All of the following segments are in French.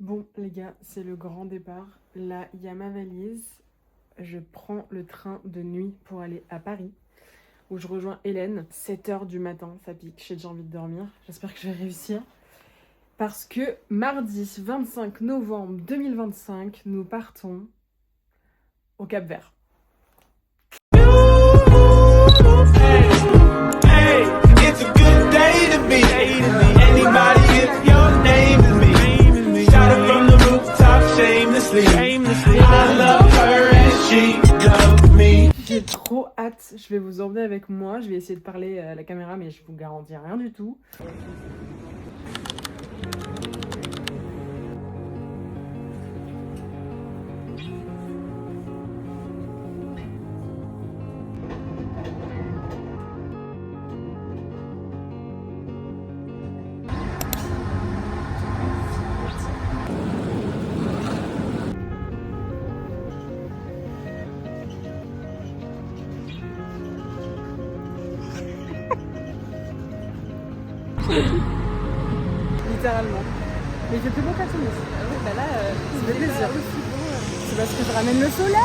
Bon les gars, c'est le grand départ. Là, il y a ma valise. Je prends le train de nuit pour aller à Paris, où je rejoins Hélène. 7h du matin, ça pique, j'ai déjà envie de dormir. J'espère que je vais réussir. Parce que mardi 25 novembre 2025, nous partons au Cap-Vert. Hey, it's a good day to be. Anybody if your name is me. Shout it from the rooftop shamelessly. I love her and she loves me. J'ai trop hâte, je vais vous emmener avec moi. Je vais essayer de parler à la caméra, mais je vous garantis rien du tout. Littéralement. Mais il fait plus beau qu'à Tunis. Ah oui, bah là, ça fait plaisir. C'est parce que je ramène le soleil.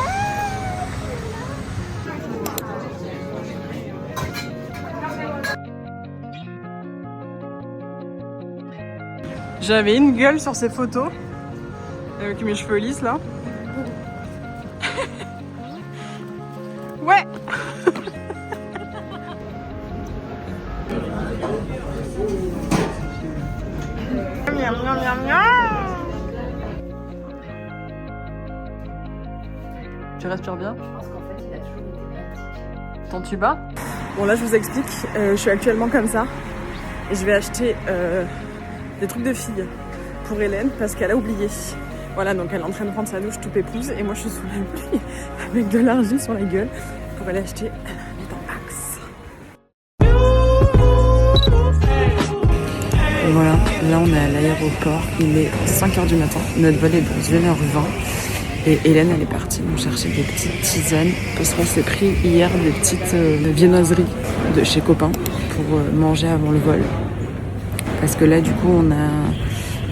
J'avais une gueule sur ces photos, avec mes cheveux lisses là. Ouais. Miam, miam, miam, miam. Tu respires bien? Je pense qu'en fait, il a toujours été magnétique. Ton tuba? Bon là je vous explique, je suis actuellement comme ça et je vais acheter des trucs de fille pour Hélène parce qu'elle a oublié. Voilà, donc elle est en train de prendre sa douche tout pépouse et moi je suis sous la pluie avec de l'argile sur la gueule pour aller acheter mes tampax. Et voilà, là on est à l'aéroport, il est 5h du matin, notre vol est dans 1h20 et Hélène elle est partie nous chercher des petites tisanes parce qu'on s'est pris hier des petites viennoiseries de chez Copain pour manger avant le vol. Parce que là du coup on a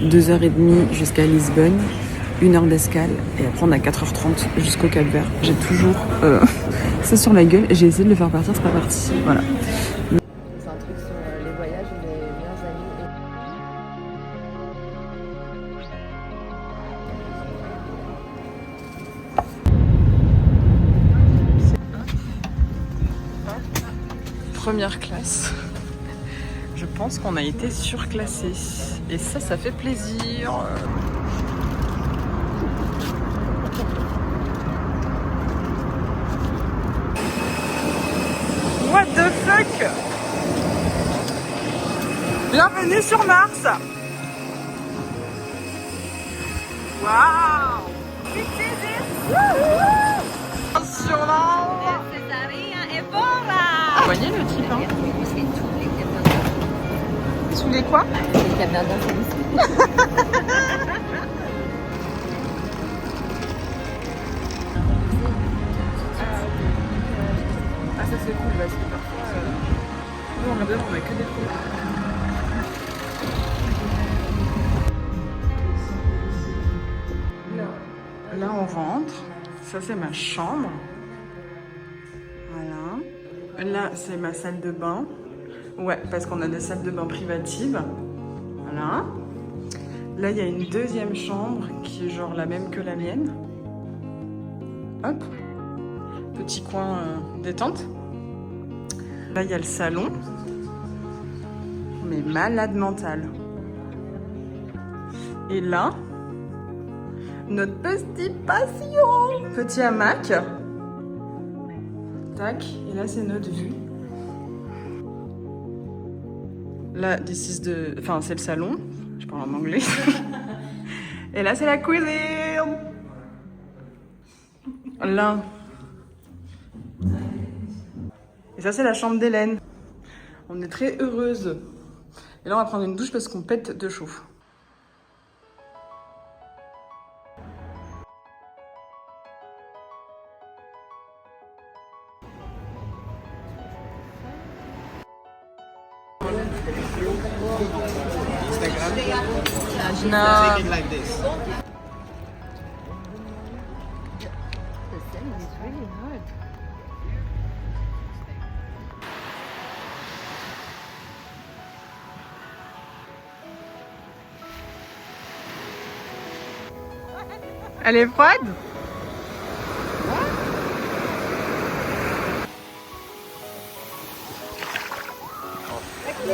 2h30 jusqu'à Lisbonne, 1h d'escale et après on a 4h30 jusqu'au Cap-Vert. J'ai toujours ça sur la gueule et j'ai essayé de le faire partir, c'est pas parti. Voilà. C'est un truc sur les voyages où les meilleurs amis. Première classe. Je pense qu'on a été surclassé. Et ça fait plaisir. What the fuck? Bienvenue sur Mars. Waouh! Impressionnant! Vous voyez le type, hein? Sous les quoi? Les caméras d'influence. Ah ça c'est cool parce que parfois nous on regarde, on a que des trous. Là on rentre, ça c'est ma chambre. Voilà. Là c'est ma salle de bain. Ouais, parce qu'on a des salles de bain privatives. Voilà. Là il y a une deuxième chambre qui est genre la même que la mienne. Hop. Petit coin détente. Là, il y a le salon. Mais malade mental. Et là, notre petit patio. Petit hamac. Tac. Et là, c'est notre vue. Là, enfin, c'est le salon. Je parle en anglais. Et là, c'est la cuisine. Là. Et ça, c'est la chambre d'Hélène. On est très heureuse. Et là, on va prendre une douche parce qu'on pète de chaud. No. Take it like this. The sand is really hard. Elle est froide?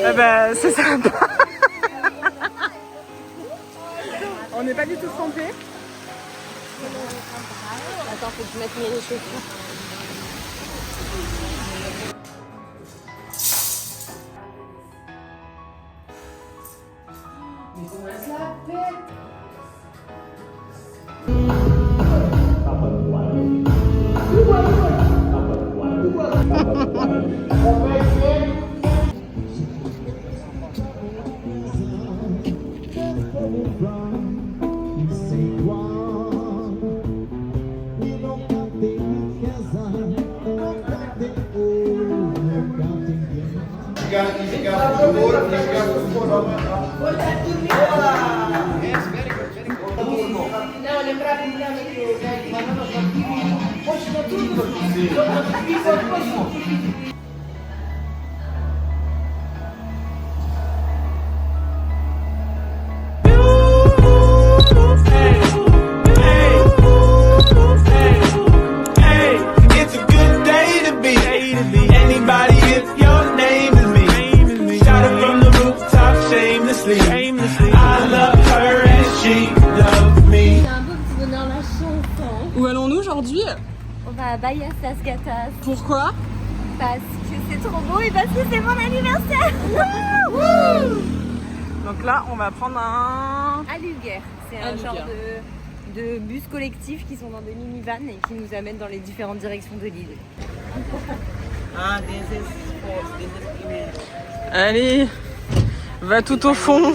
Eh ben, c'est sympa. On n'est pas du tout trempés. Attends, faut que je mette mes chaussures. It's a good day to be anybody if your name is me. Shout it from the rooftop shamelessly. I love her and she loves me. C'est un beau petit bonheur la chanson. Où allons-nous aujourd'hui? On va à Bahia Cascatas Pourquoi? parce que c'est trop beau et parce que c'est mon anniversaire. Donc là, on va prendre un... À Luguer, c'est un genre de bus collectifs qui sont dans des minivans et qui nous amènent dans les différentes directions de l'île. Allez, va tout au fond.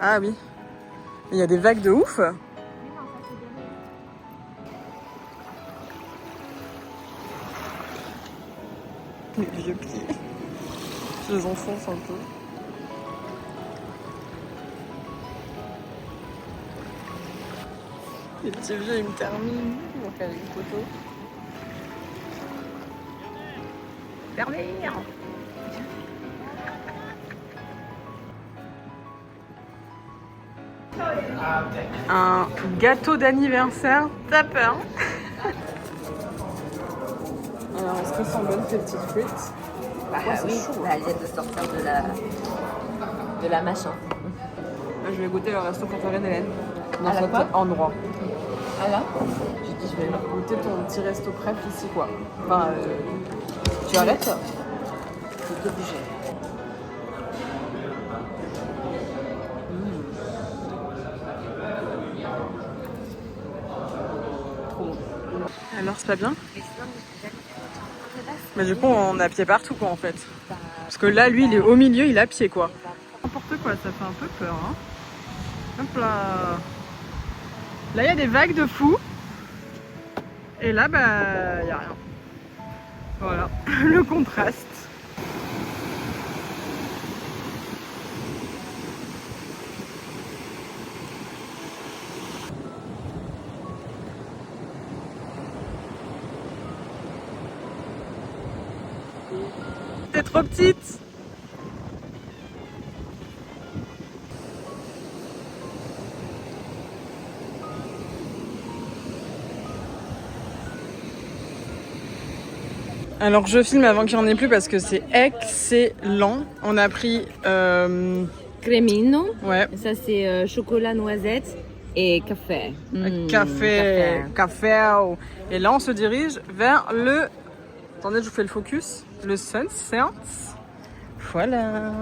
Ah oui, il y a des vagues de ouf. Les vieux pieds. Je les enfonce un peu. Les petits vieux, ils me terminent. Donc avec une photo. Termine. Un gâteau d'anniversaire tapin. Alors, est-ce que sont bonnes tes petites frites? Bah oui, bah, elle vient de sortir de la machin. Là, je vais goûter le resto préféré d'Hélène. Dans À la cet quoi endroit. Ah là? J'ai dit, je vais goûter ton petit resto préf ici, quoi. Enfin, tu arrêtes? Je suis obligée. Alors, c'est pas bien? Mais du coup, on a pied partout, quoi, en fait. Parce que là, lui, il est au milieu, il a pied, quoi. N'importe quoi, ça fait un peu peur, hein. Hop là. Là, il y a des vagues de fou. Et là, bah, il n'y a rien. Voilà, le contraste. T'es trop petite. Alors je filme avant qu'il n'y en ait plus parce que c'est excellent. On a pris Crémino. ouais, Ça c'est chocolat noisette et café. café. Et là on se dirige vers le... Attendez, je vous fais le focus. Le Sunset Voilà.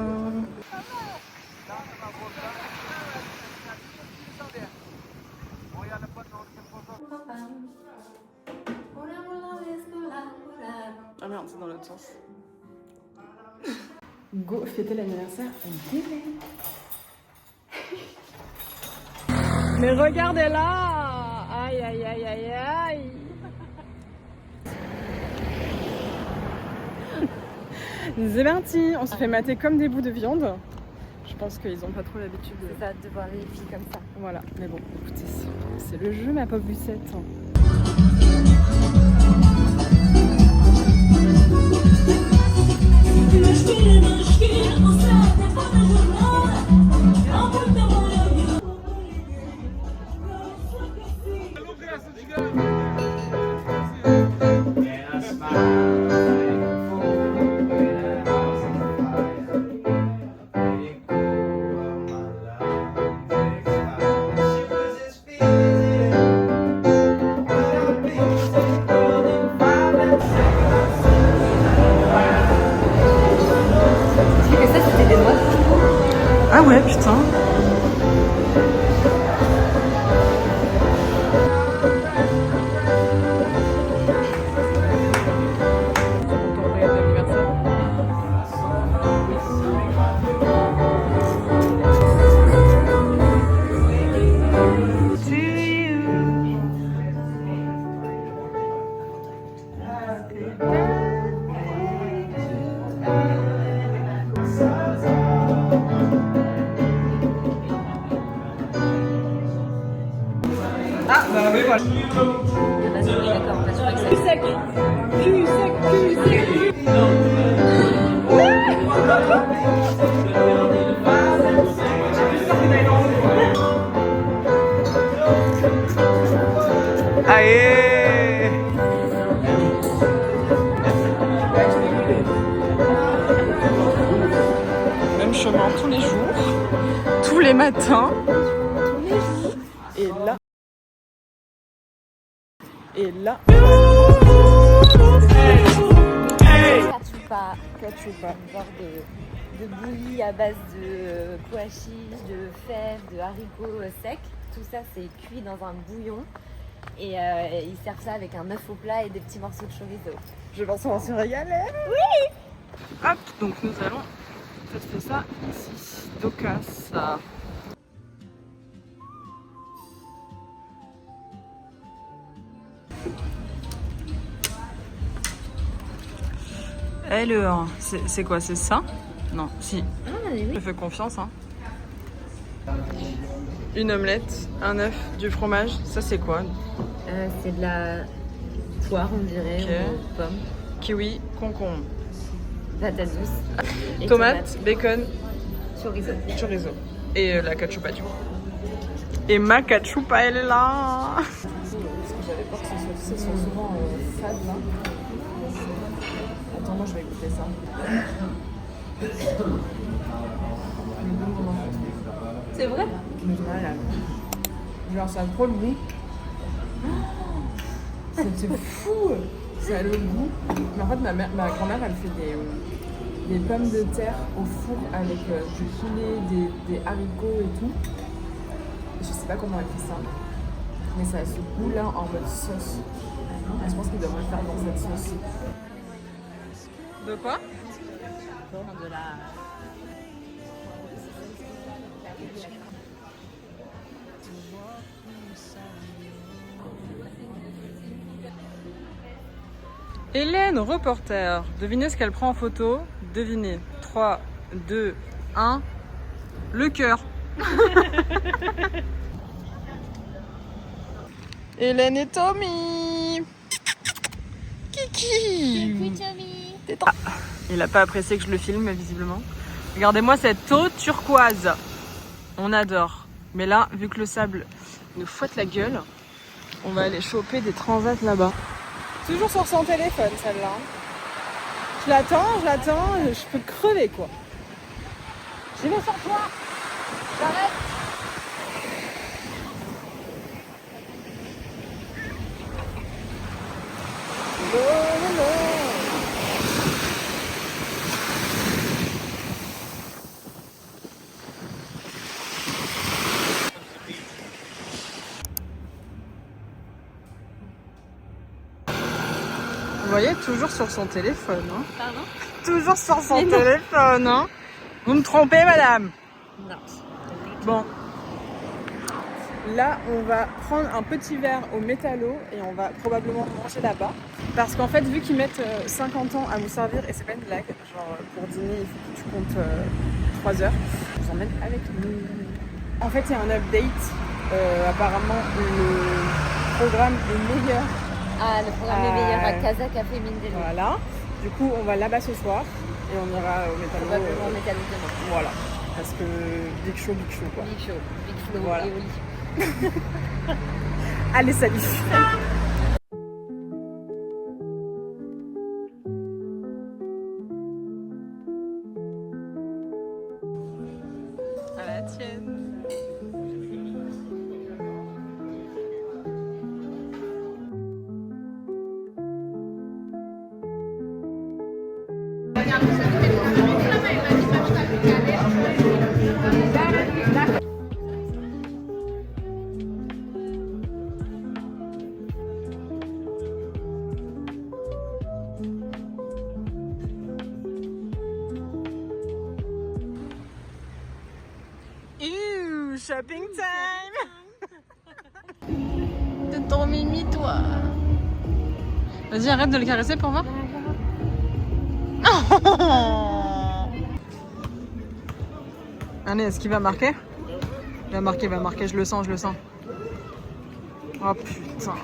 Ah merde, c'est dans l'autre sens. Go fêter l'anniversaire d'Hélène. Mais regardez-la. Aïe aïe aïe aïe aïe. C'est parti, on se fait mater comme des bouts de viande. Je pense qu'ils ont pas trop l'habitude de... C'est ça, de voir les filles comme ça. Voilà, mais bon, écoutez, c'est le jeu, ma pauvre Lucette. Ah ouais, putain. Ah bah oui, voilà. D'accord, je crois que ça... Cul sec. Cul sec, cul sec. Allez. Même chemin tous les jours, tous les matins. Et là. Et là. Cachupa, un genre de bouillie à base de pois chiches, de fèves, de haricots secs. Tout ça, c'est cuit dans un bouillon. Et ils servent ça avec un œuf au plat et des petits morceaux de chorizo. Je pense qu'on va se régaler. Oui. Hop, donc nous allons faire ça ici. Docas. Alors, c'est quoi? C'est ça? Non, si. Ah, oui. Je fais confiance. Hein. Une omelette, un œuf, du fromage. Ça, c'est quoi? C'est de la poire, on dirait, Ok. ou pomme. Kiwi, concombre. Patate douce. Et Tomate, bacon, chorizo. chorizo. Et la cachupa, du coup. Et ma cachupa, elle est là. Parce que j'avais peur que ce soit souvent fade, là. Attends, moi, je vais goûter ça. C'est vrai? Genre, ça a trop le goût. C'est fou. Ça a le goût. Mais en fait, ma grand-mère, elle fait des pommes de terre au four avec du poulet, des haricots et tout. Je sais pas comment elle fait ça. Mais ça a ce goût-là en mode sauce. Et je pense qu'il devrait le faire dans cette sauce. De quoi? De la... Hélène, reporter. Devinez ce qu'elle prend en photo. Devinez. 3, 2, 1. Le cœur. Hélène et Tommy. Kiki. Ah, il a pas apprécié que je le filme, visiblement. Regardez-moi cette eau turquoise. On adore. Mais là, vu que le sable nous fouette la gueule, on va aller choper des transats là-bas. Toujours sur son téléphone, celle-là. Je l'attends, je peux crever, quoi. J'y vais sur toi. J'arrête. voyez, toujours sur son téléphone. Hein. Pardon? Toujours sur son téléphone. Hein. Vous me trompez, madame? Non. Bon. Là, on va prendre un petit verre au métallo et on va probablement manger là-bas. Parce qu'en fait, vu qu'ils mettent 50 ans à vous servir, et c'est pas une blague, genre pour dîner, il faut que tu comptes 3 heures, je vous emmène avec nous. En fait, il y a un update. Apparemment, le programme est meilleur. Ah, le programme est meilleur à Casa Café Mine des Loups. Voilà. Du coup, on va là-bas ce soir et on ira au métallo. Probablement au métallo demain. Voilà. Parce que big show quoi. Big show, big flow Voilà. et Oli. Allez, salut. À la tienne. Shopping time. T'es ton mimi, toi. Vas-y, arrête de le caresser pour voir. Allez, est-ce qu'il va marquer? Il va marquer, je le sens. Oh putain,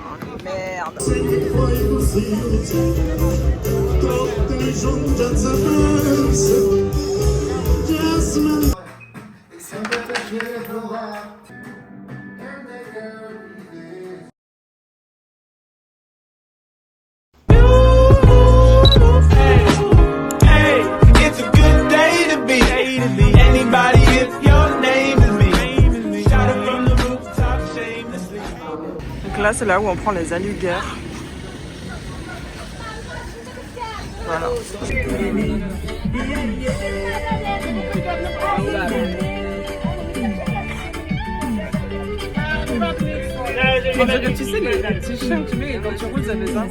merde. It's a good day to be anybody if your name is me. Shout it from the rooftop shamelessly. Donc là, c'est là où on prend les alugers. Voilà. On dirait, tu sais, les t-shirts que tu mets quand tu roules, ça fait ça.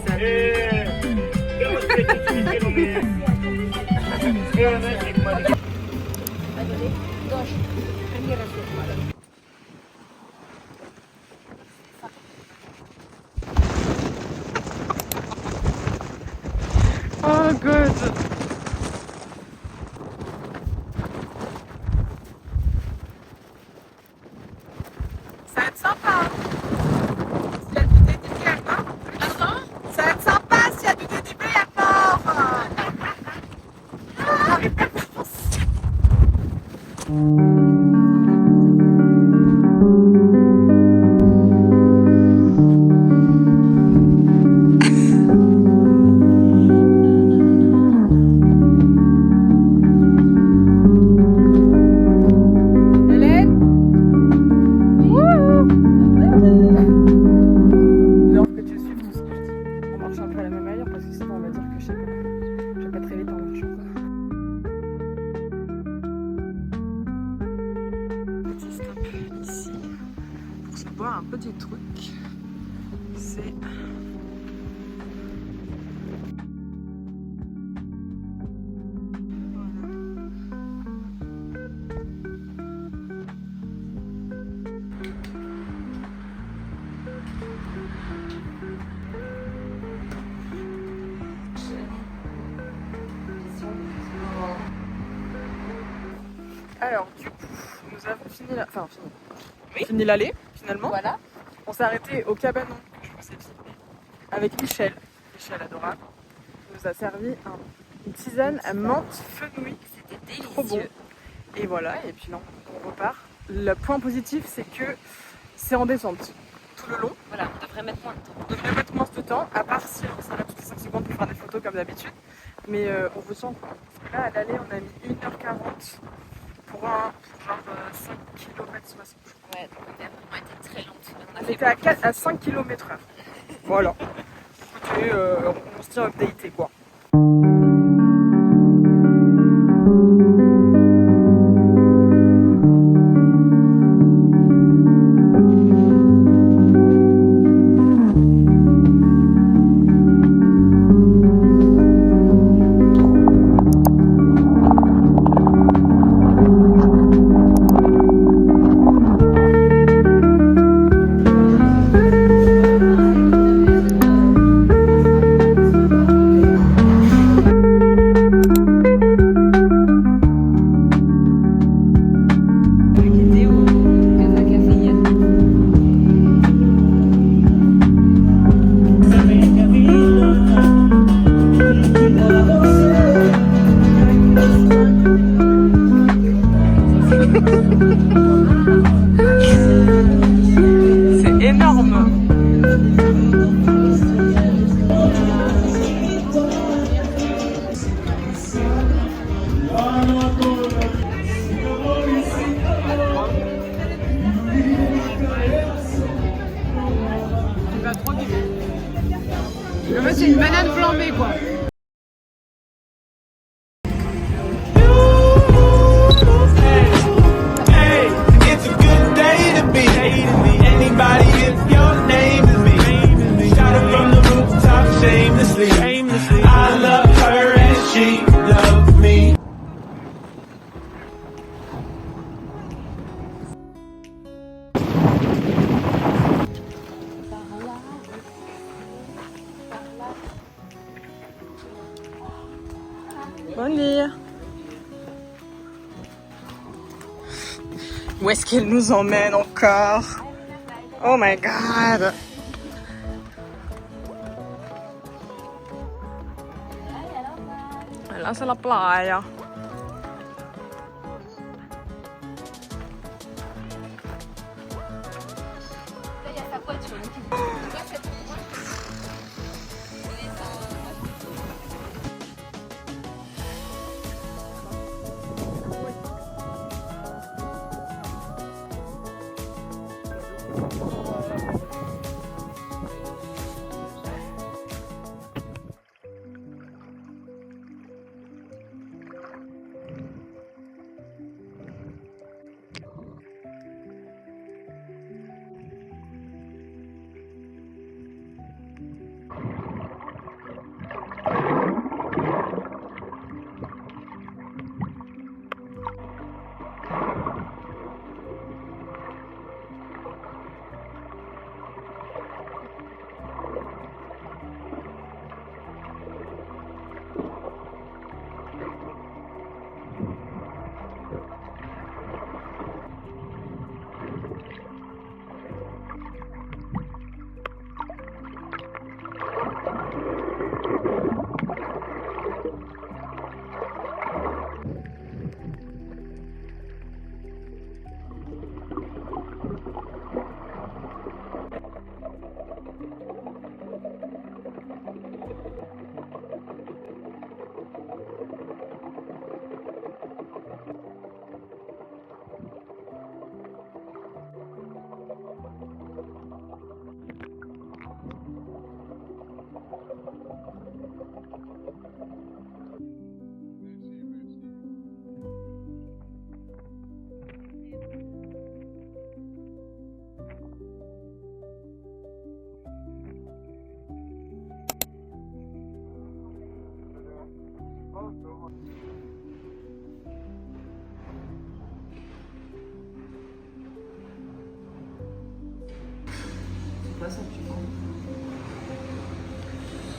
Oh, good. Ça va être sympa. S'il y a du dédibé à mort. Pardon? Ça va être sympa s'il y a du dédibé à mort. Un petit truc, c'est alors du coup nous avons fini l'aller finalement. Voilà. On s'est arrêté au cabanon que je vous ai filmé avec Michel adorable. Il nous a servi une tisane à menthe fenouil. C'était délicieux. Trop bon. Et voilà, et puis là on repart. Le point positif, c'est que c'est en descente tout le long. Voilà, on devrait mettre moins de temps. On devrait mettre moins de temps, à part si on s'arrête toutes les 5 secondes pour faire des photos comme d'habitude. Mais on vous sent quoi. Parce que là, à l'aller, on a mis 1h40 pour un genre 5 km 60. Ouais, donc on a vraiment été très lente. On était à 5 km/h. Voilà. Écoutez, on se tient updaté quoi. fait, c'est une banane flambée, quoi. Hey, it's a good day to be. Anybody if your name is me. Shout it from the rooftop shamelessly. I love her and she loves me. Bon dia. Où est-ce qu'elle nous emmène encore? Oh my god. Là, c'est la playa.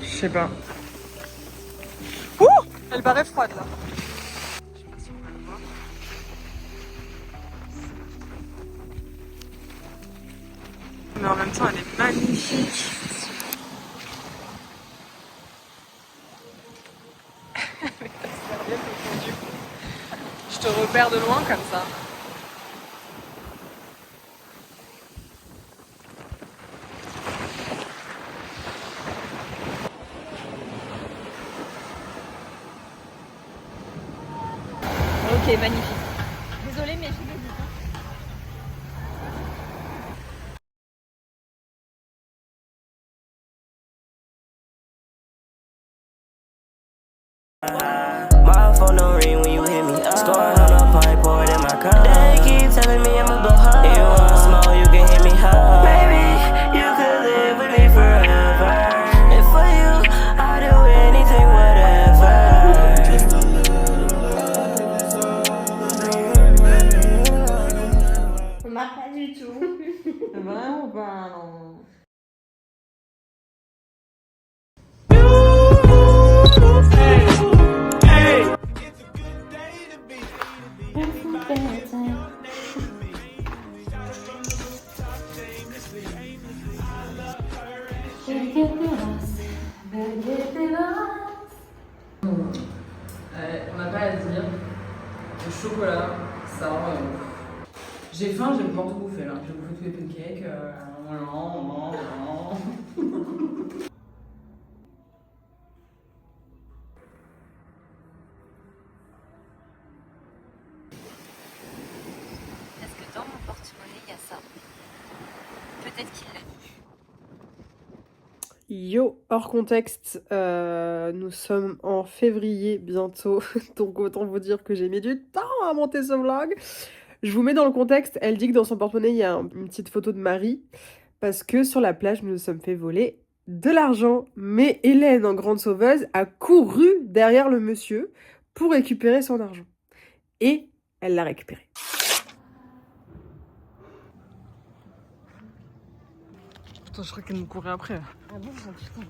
Je sais pas. Ouh, elle paraît froide là. Je sais pas si on va le voir. Mais en même temps, elle est magnifique. Avec ta serviette au fond du cou. Je te repère de loin comme ça. Ok, magnifique. Désolée, mais j'ai le dit. My phone don't ring when you hit me up. Storing on a pipe, pour it in my cup. They keep telling me I'ma blow high. You want small, you can hit me high. Baby, you could live with me forever. And for you, I'll do anything, whatever. Ça marche pas du tout. Vraiment pas, non. Hey, it's a good day to be. Anybody if your name is me. Shout it from the rooftop shamelessly. I love her and she On n'a pas à dire. Le chocolat, ça rend ouf. J'ai faim, je vais pouvoir tout bouffer là. Je vais bouffer tous les pancakes. Est-ce que dans mon porte-monnaie, il y a ça? Peut-être qu'il l'a dit. Yo, hors contexte, nous sommes en février bientôt, donc autant vous dire que j'ai mis du temps à monter ce vlog. Je vous mets dans le contexte, elle dit que dans son porte-monnaie il y a une petite photo de Marie, parce que sur la plage nous nous sommes fait voler de l'argent. Mais Hélène, en grande sauveuse, a couru derrière le monsieur pour récupérer son argent. Et elle l'a récupéré. Putain, je crois qu'elle nous courait après. Ah bon, putain.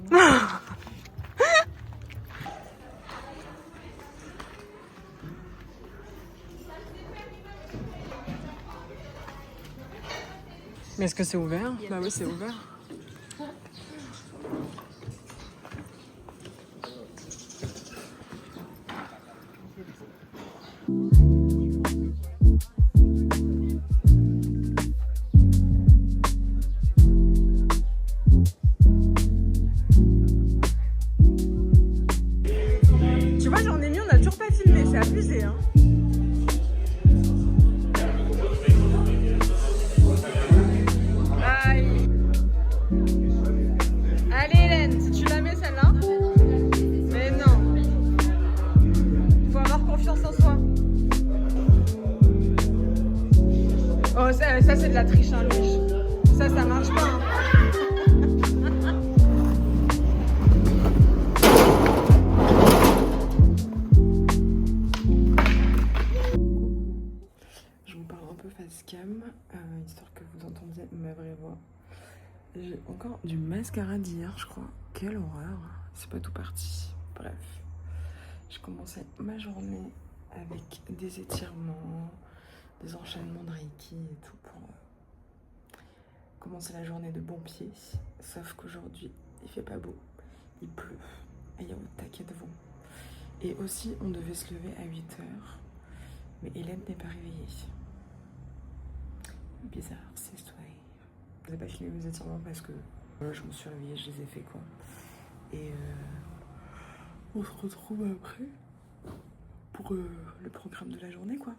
Mais est-ce que c'est ouvert? Bah oui, c'est ouvert. Tu vois, j'en ai mis, on a toujours pas filmé, c'est abusé, hein. Aïe. Allez Hélène, si tu la mets celle-là. Mais non. Faut avoir confiance en soi. Oh ça c'est de la triche, hein, Louis. Ça marche pas, hein. Je vous parle un peu face cam, histoire que vous entendiez ma vraie voix. J'ai encore du mascara d'hier, je crois. Quelle horreur. C'est pas tout parti. Bref. J'ai commencé ma journée avec des étirements, des enchaînements de Reiki et tout pour commencer la journée de bon pied. Sauf qu'aujourd'hui, il fait pas beau. Il pleut. Et il y a au taquet de vent. Et aussi, on devait se lever à 8h. Mais Hélène n'est pas réveillée. Bizarre, c'est toi. Je n'ai pas filmé mes étirements parce que je me suis réveillée, je les ai fait quoi. Et on se retrouve après pour le programme de la journée quoi.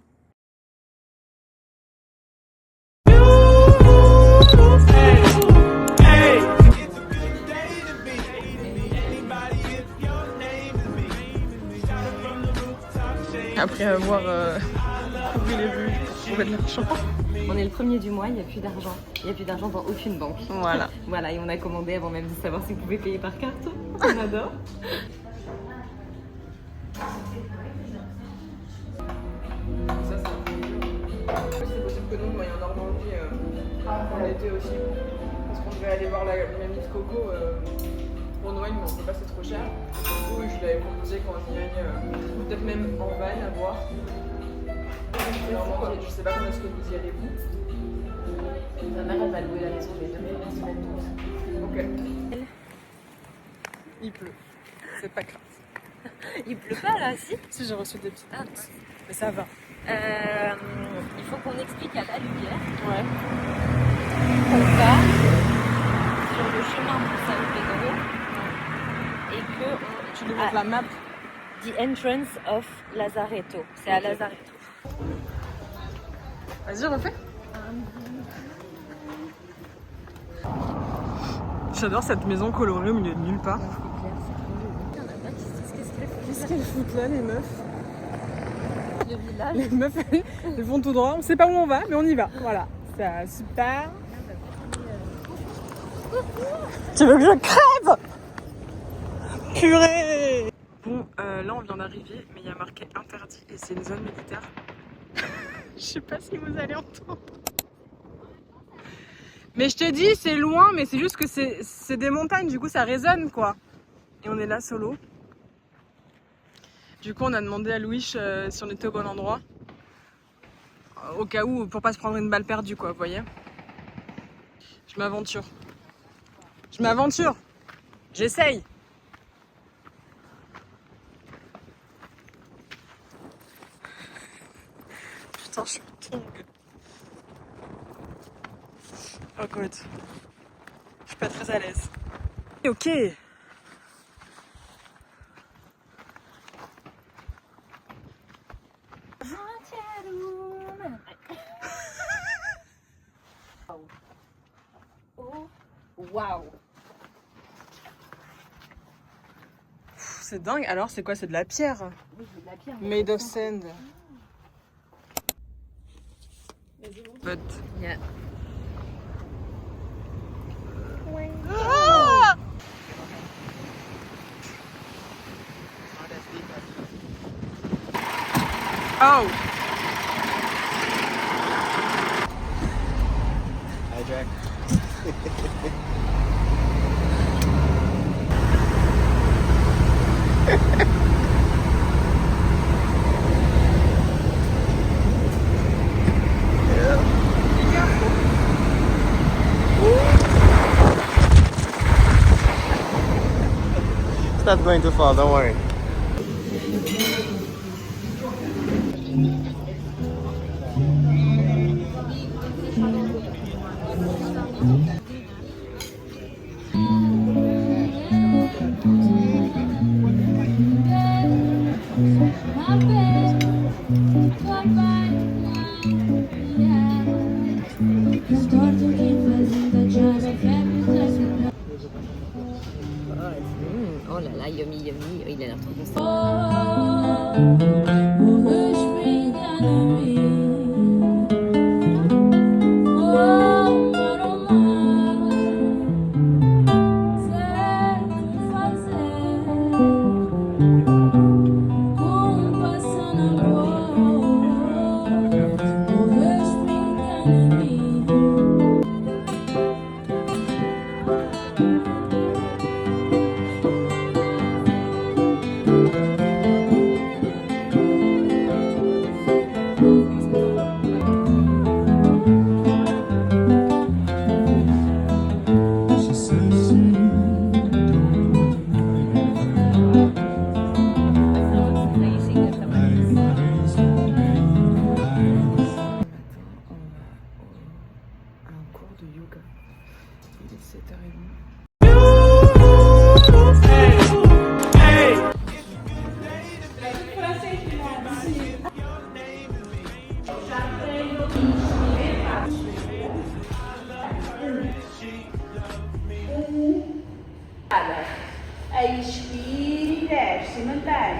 Après avoir couru les rues pour trouver de l'argent. On est le 1er du mois, il n'y a plus d'argent. Il n'y a plus d'argent dans aucune banque. Voilà. Voilà, et on a commandé avant même de savoir si on pouvait payer par carte. On adore. Ça, c'est possible que nous, on voyait en Normandie en été aussi. Parce qu'on devait aller voir la mamie de Coco pour Noël, mais on ne sait pas, c'est trop cher. Du coup, je lui avais proposé qu'on y aille, peut-être même en van à voir. Normandie, je sais pas quand est-ce que vous y allez vous. Ma mère, elle va louer la maison les 2 semaines. Ok. Il pleut. C'est pas grave. Il pleut pas là, si? Si, j'ai reçu des petites Ah. notes. Mais ça va. Il faut qu'on explique à la lumière Ouais. qu'on va sur le chemin pour San Pedro et que Tu lui montres la map. the entrance of Lazaretto. C'est à Lazaretto. Vas-y, refais. J'adore cette maison colorée au milieu de nulle part. Qu'est-ce qu'elles foutent là, les meufs? Le village. Les meufs, elles vont tout droit. On sait pas où on va, mais on y va. Voilà. C'est super. Tu veux que je crève? Purée! Bon, là on vient d'arriver, mais il y a marqué interdit et c'est une zone militaire. Je sais pas si vous allez entendre. Mais je te dis, c'est loin, mais c'est juste que c'est des montagnes, du coup ça résonne quoi. Et on est là solo. Du coup on a demandé à Louis si on était au bon endroit. Au cas où, pour pas se prendre une balle perdue quoi, vous voyez. Je m'aventure. Je m'aventure. J'essaye. Putain, je suis tongue. Oh god. Je suis pas très à l'aise. Ok. Oh, waouh! c'est dingue. Alors, c'est quoi? C'est de la pierre. Oui, c'est de la pierre. Made of sand. But... Yeah. Ah! Oh! Hi, Jack. It's not going to fall, don't worry. Oh là là, yummy, yummy. Il a l'air trop bon. Expire e desce, mantém.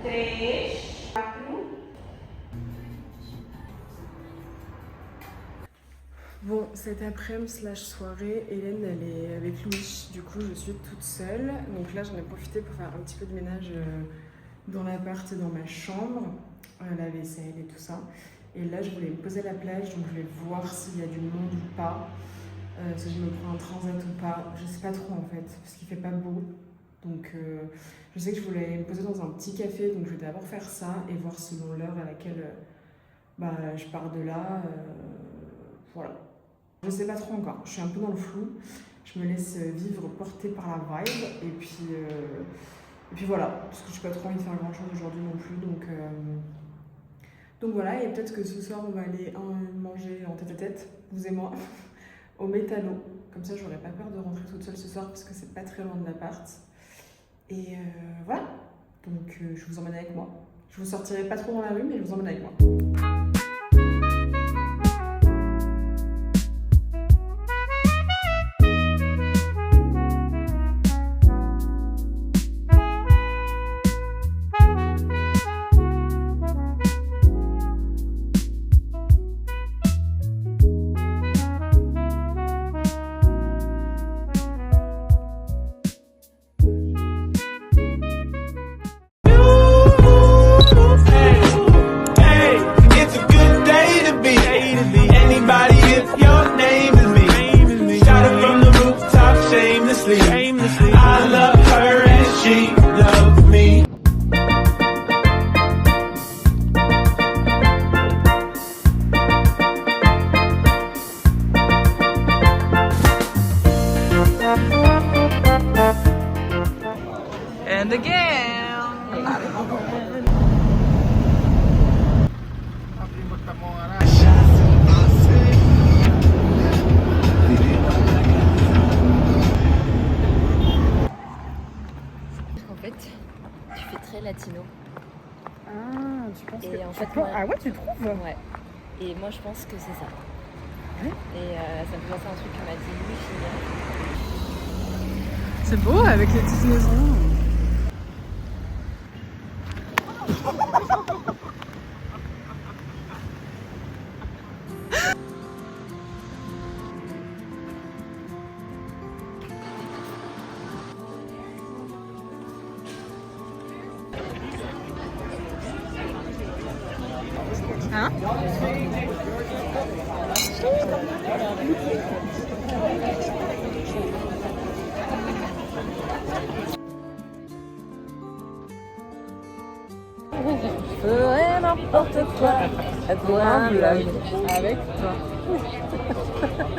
3, 4. Bon, cet après-midi / soirée, Hélène elle est avec Louis, du coup je suis toute seule. Donc là j'en ai profité pour faire un petit peu de ménage dans l'appart et dans ma chambre, la vaisselle et tout ça. Et là je voulais me poser à la plage, donc je vais voir s'il y a du monde ou pas. Si je me prends un transat ou pas, je sais pas trop en fait, parce qu'il fait pas beau. Donc je sais que je voulais me poser dans un petit café, donc je vais d'abord faire ça et voir selon l'heure à laquelle je pars de là. Voilà. Je sais pas trop encore, je suis un peu dans le flou. Je me laisse vivre, portée par la vibe. Et puis voilà, parce que je n'ai pas trop envie de faire grand chose aujourd'hui non plus. Donc voilà, et peut-être que ce soir on va aller manger en tête-à-tête, vous et moi, au Métano. Comme ça j'aurai pas peur de rentrer toute seule ce soir parce que c'est pas très loin de l'appart. Et voilà, donc je vous emmène avec moi. Je vous sortirai pas trop dans la rue, mais je vous emmène avec moi. I love her and she loves me. And again. Tu fais très latino. Ah, tu penses que... En fait, Ah ouais, tu trouves? Ouais. Et moi, je pense que c'est ça. Ouais. Et ça me fait penser à un truc que m'a dit Louis hier. C'est beau avec les petites maisons. Hein? Je ferai n'importe quoi pour un vlog Avec toi.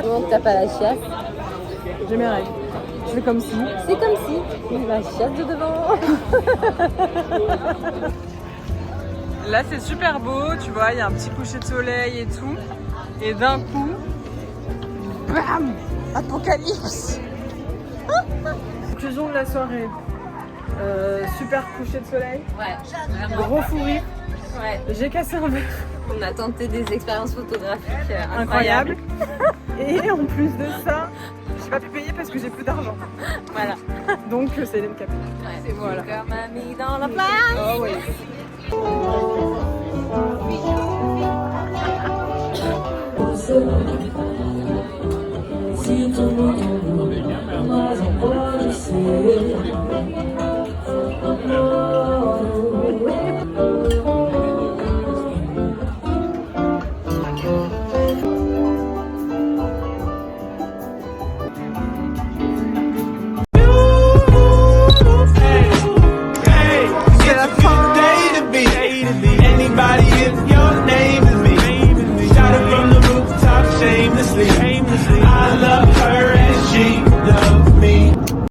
Donc t'as pas la chiasse. J'ai mes règles. C'est comme si. C'est comme si la chiasse de devant. Là c'est super beau, tu vois, il y a un petit coucher de soleil et tout. Et d'un coup, bam, apocalypse. Conclusion de la soirée. Super coucher de soleil, Ouais, vraiment. gros fou rire, Ouais. j'ai cassé un verre. On a tenté des expériences photographiques Incroyable. incroyables. Et en plus de ça, j'ai pas pu payer parce que j'ai plus d'argent. Voilà. Donc c'est Hélène Capet. Ouais. Voilà. Cœur m'a mis dans la place. Oh oui. Hey, it's a good day to be anybody if your name is me. Shout it from the rooftop shamelessly. I love